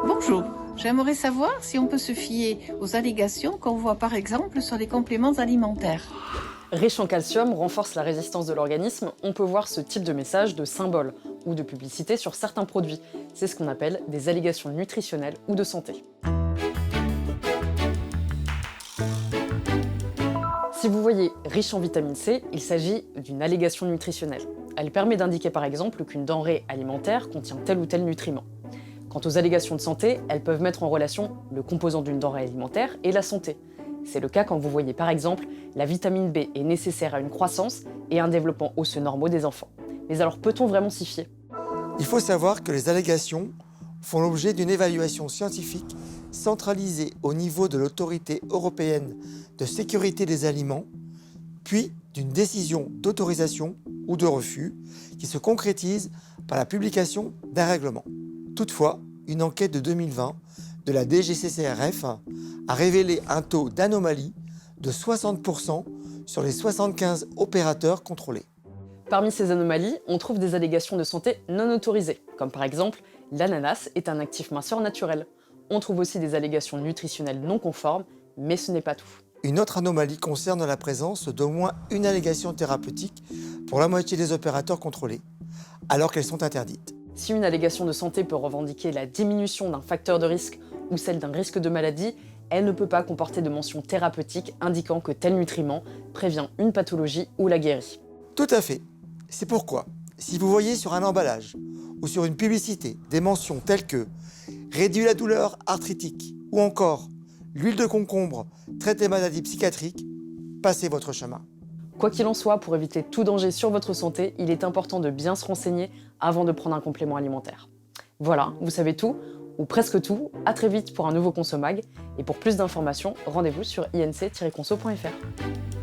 Bonjour, j'aimerais savoir si on peut se fier aux allégations qu'on voit par exemple sur les compléments alimentaires. Riche en calcium, renforce la résistance de l'organisme, on peut voir ce type de message, de symbole ou de publicité sur certains produits. C'est ce qu'on appelle des allégations nutritionnelles ou de santé. Si vous voyez riche en vitamine C, il s'agit d'une allégation nutritionnelle. Elle permet d'indiquer par exemple qu'une denrée alimentaire contient tel ou tel nutriment. Quant aux allégations de santé, elles peuvent mettre en relation le composant d'une denrée alimentaire et la santé. C'est le cas quand vous voyez par exemple la vitamine B est nécessaire à une croissance et un développement osseux normaux des enfants. Mais alors peut-on vraiment s'y fier ? Il faut savoir que les allégations font l'objet d'une évaluation scientifique centralisée au niveau de l'Autorité européenne de sécurité des aliments, puis d'une décision d'autorisation ou de refus qui se concrétise par la publication d'un règlement. Toutefois, une enquête de 2020 de la DGCCRF a révélé un taux d'anomalie de 60% sur les 75 opérateurs contrôlés. Parmi ces anomalies, on trouve des allégations de santé non autorisées, comme par exemple l'ananas est un actif minceur naturel. On trouve aussi des allégations nutritionnelles non conformes, mais ce n'est pas tout. Une autre anomalie concerne la présence d'au moins une allégation thérapeutique pour la moitié des opérateurs contrôlés, alors qu'elles sont interdites. Si une allégation de santé peut revendiquer la diminution d'un facteur de risque ou celle d'un risque de maladie, elle ne peut pas comporter de mention thérapeutique indiquant que tel nutriment prévient une pathologie ou la guérit. Tout à fait. C'est pourquoi, si vous voyez sur un emballage ou sur une publicité des mentions telles que « réduit la douleur arthritique » ou encore « l'huile de concombre traite les maladies psychiatriques », passez votre chemin. Quoi qu'il en soit, pour éviter tout danger sur votre santé, il est important de bien se renseigner avant de prendre un complément alimentaire. Voilà, vous savez tout, ou presque tout. À très vite pour un nouveau Consomag. Et pour plus d'informations, rendez-vous sur inc-conso.fr.